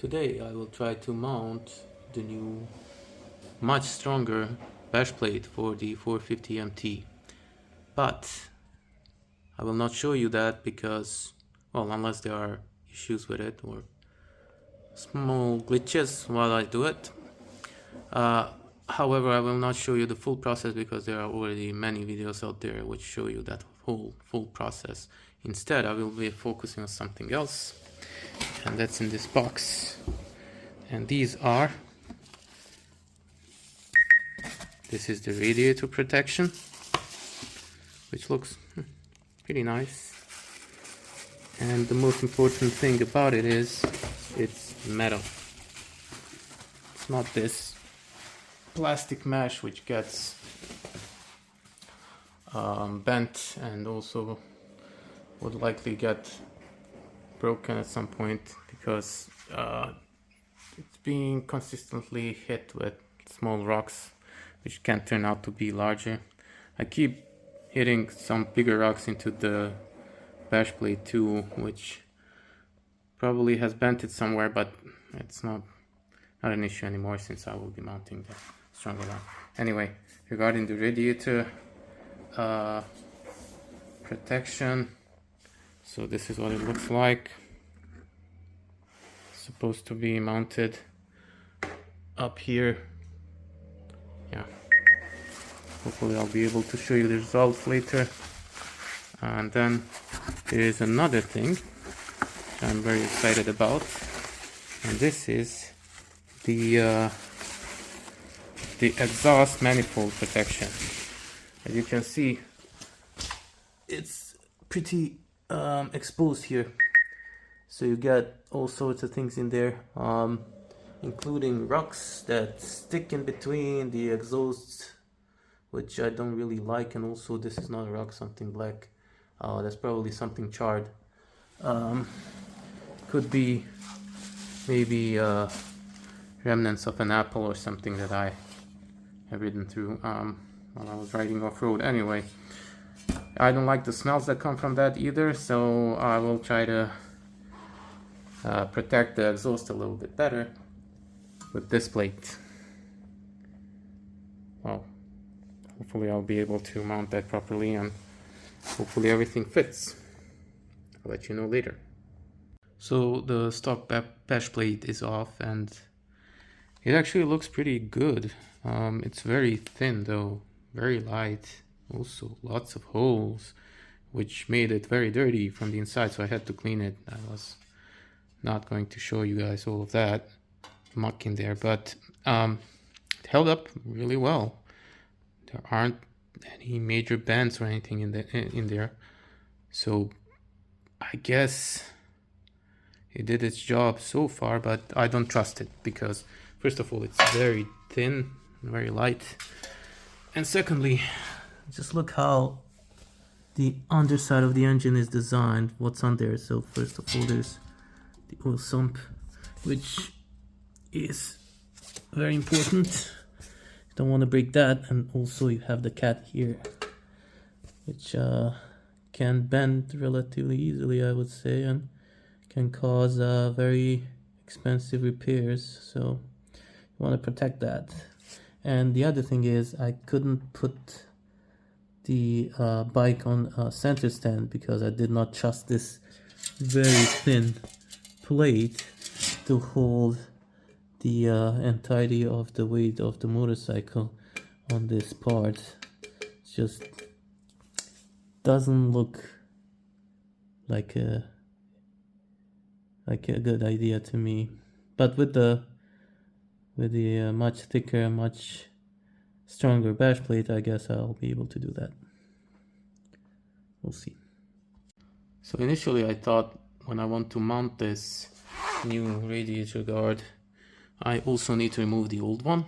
Today I will try to mount the new, much stronger bash plate for the 450 MT, but I will not show you that because, well, unless there are issues with it or small glitches while I do it. However, I will not show you the full process because there are already many videos out there which show you that full process. Instead, I will be focusing on something else, and that's in this box. And these are, this is the radiator protection, which looks pretty nice. And the most important thing about it is it's metal. It's not this plastic mesh which gets bent and also would likely get broken at some point because it's being consistently hit with small rocks which can turn out to be larger. I keep hitting some bigger rocks into the bash plate too, which probably has bent it somewhere, but it's not an issue anymore since I will be mounting the stronger one. Anyway, regarding the radiator protection, so this is what it looks like. It's supposed to be mounted up here. Yeah, hopefully I'll be able to show you the results later. And then there is another thing which I'm very excited about, and this is the exhaust manifold protection. As you can see, it's pretty exposed here, so you get all sorts of things in there, including rocks that stick in between the exhausts, which I don't really like. And also, this is not a rock, something black. That's probably something charred. Could be maybe remnants of an apple or something that I have ridden through while I was riding off-road. Anyway, I don't like the smells that come from that either, so I will try to protect the exhaust a little bit better with this plate. Well, hopefully I'll be able to mount that properly and hopefully everything fits. I'll let you know later. So the stock bash plate is off and it actually looks pretty good. It's very thin though, very light. Also lots of holes, which made it very dirty from the inside, so I had to clean it. I was not going to show you guys all of that muck in there, but it held up really well. There aren't any major bends or anything in there, so I guess it did its job so far, but I don't trust it because first of all, it's very thin, very light, and secondly, just look how the underside of the engine is designed, what's on there. So first of all, there's the oil sump, which is very important. You don't want to break that. And also you have the cat here, which can bend relatively easily, I would say, and can cause very expensive repairs. So you want to protect that. And the other thing is, I couldn't put the bike on a center stand because I did not trust this very thin plate to hold the entirety of the weight of the motorcycle on this part. It just doesn't look like a good idea to me. But with the much thicker, much stronger bash plate, I guess I'll be able to do that. We'll see. So initially I thought when I want to mount this new radiator guard, I also need to remove the old one.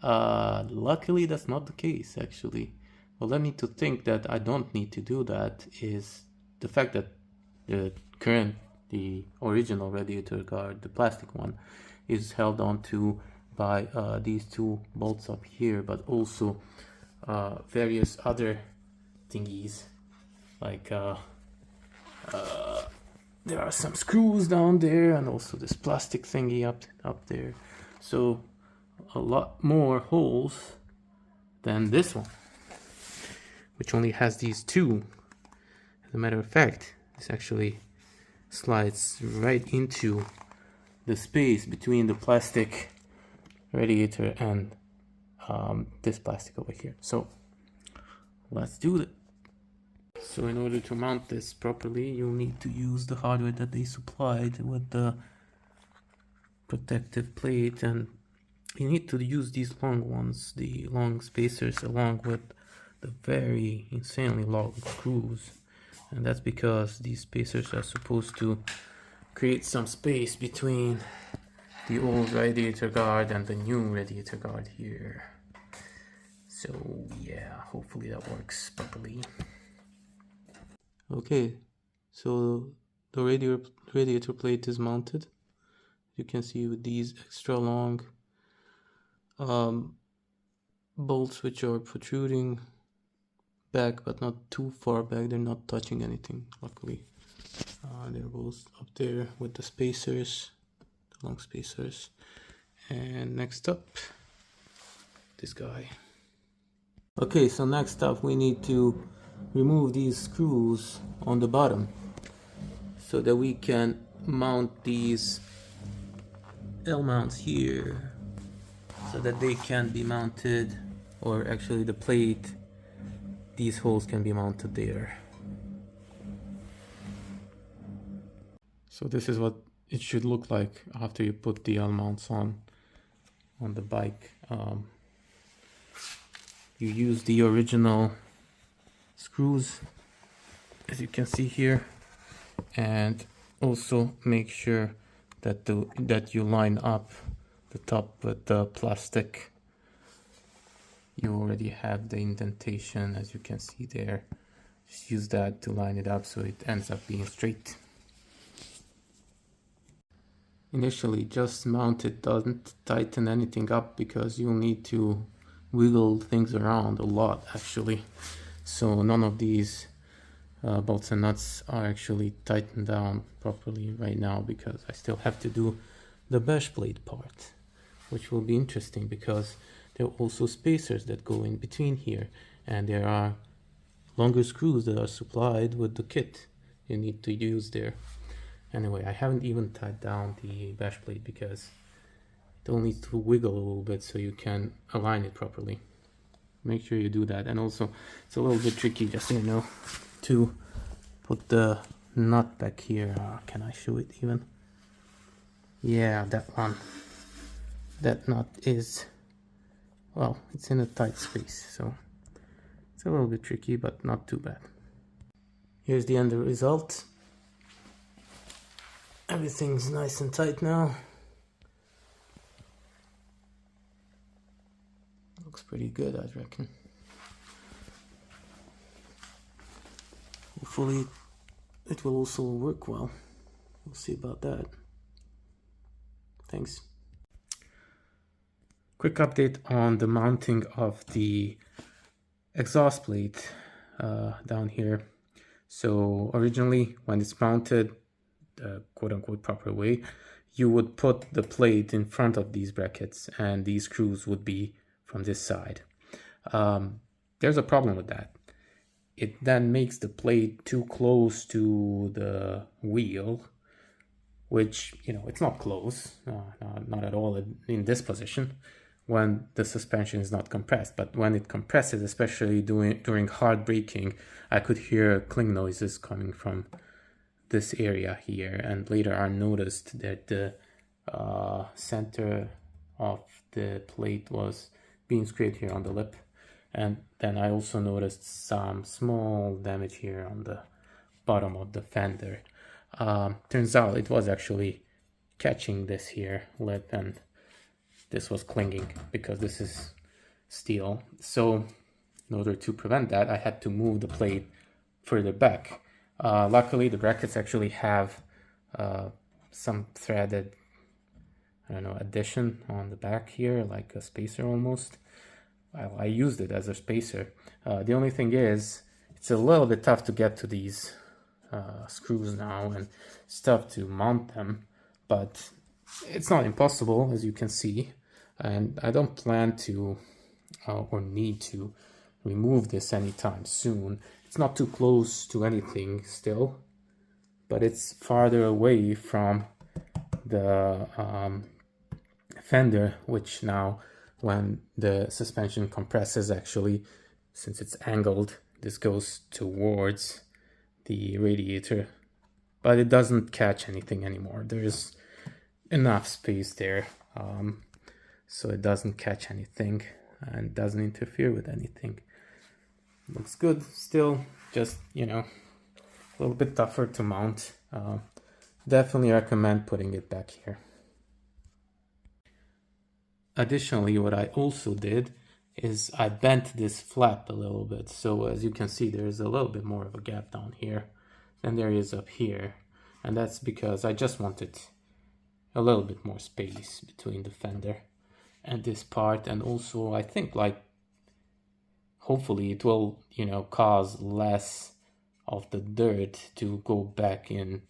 Luckily that's not the case actually. What led me to think that I don't need to do that is the fact that the original radiator guard, the plastic one, is held onto by these two bolts up here, but also various other thingies like there are some screws down there, and also this plastic thingy up there. So a lot more holes than this one, which only has these two. As a matter of fact, this actually slides right into the space between the plastic radiator and this plastic over here. So let's do it. So in order to mount this properly, you'll need to use the hardware that they supplied with the protective plate, and you need to use these long ones, the long spacers, along with the very insanely long screws. And that's because these spacers are supposed to create some space between the old radiator guard and the new radiator guard here. So yeah, hopefully that works properly. Okay, so the radiator plate is mounted. You can see with these extra long bolts which are protruding back, but not too far back. They're not touching anything, luckily. They're both up there with the spacers, the long spacers. And next up, this guy. Okay, so next up we need to remove these screws on the bottom so that we can mount these L mounts here, so that they can be mounted, or actually the plate, these holes can be mounted there. So this is what it should look like after you put the L mounts on the bike. You use the original screws, as you can see here, and also make sure that that you line up the top with the plastic. You already have the indentation, as you can see there. Just use that to line it up so it ends up being straight. Initially, just mount it, doesn't tighten anything up, because you'll need to wiggle things around a lot actually. So none of these bolts and nuts are actually tightened down properly right now, because I still have to do the bash plate part, which will be interesting because there are also spacers that go in between here, and there are longer screws that are supplied with the kit you need to use there. Anyway, I haven't even tied down the bash plate because it only needs to wiggle a little bit so you can align it properly. Make sure you do that. And also, it's a little bit tricky, just so you know, to put the nut back here. Can I show it even? Yeah, that one. That nut is, well, it's in a tight space, so it's a little bit tricky, but not too bad. Here's the end result. Everything's nice and tight now. Looks pretty good, I reckon. Hopefully it will also work well. We'll see about that. Thanks. Quick update on the mounting of the exhaust plate down here. So originally, when it's mounted the quote-unquote proper way, you would put the plate in front of these brackets and these screws would be from this side. There's a problem with that. It then makes the plate too close to the wheel, which, you know, it's not close, not at all in this position when the suspension is not compressed. But when it compresses, especially during hard braking, I could hear cling noises coming from this area here. And later I noticed that the center of the plate was being scraped here on the lip. And then I also noticed some small damage here on the bottom of the fender. Turns out it was actually catching this here lip, and this was clinging because this is steel. So in order to prevent that, I had to move the plate further back. Luckily, the brackets actually have some threaded, I don't know, addition on the back here, like a spacer almost. I used it as a spacer. The only thing is, it's a little bit tough to get to these screws now and stuff to mount them, but it's not impossible, as you can see, and I don't plan to or need to remove this anytime soon. It's not too close to anything still, but it's farther away from the fender, which now when the suspension compresses, actually, since it's angled, this goes towards the radiator, but it doesn't catch anything anymore. There's enough space there, so it doesn't catch anything and doesn't interfere with anything. Looks good still, just, you know, a little bit tougher to mount. Definitely recommend putting it back here. Additionally, what I also did is I bent this flap a little bit. So as you can see, there's a little bit more of a gap down here than there is up here. And that's because I just wanted a little bit more space between the fender and this part. And also, I think, like, hopefully it will, you know, cause less of the dirt to go back in,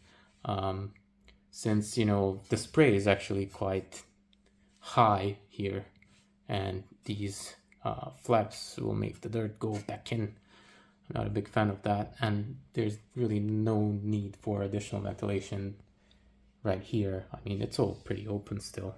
since, you know, the spray is actually quite high here, and these flaps will make the dirt go back in. I'm not a big fan of that, and there's really no need for additional ventilation right here. I mean, it's all pretty open still.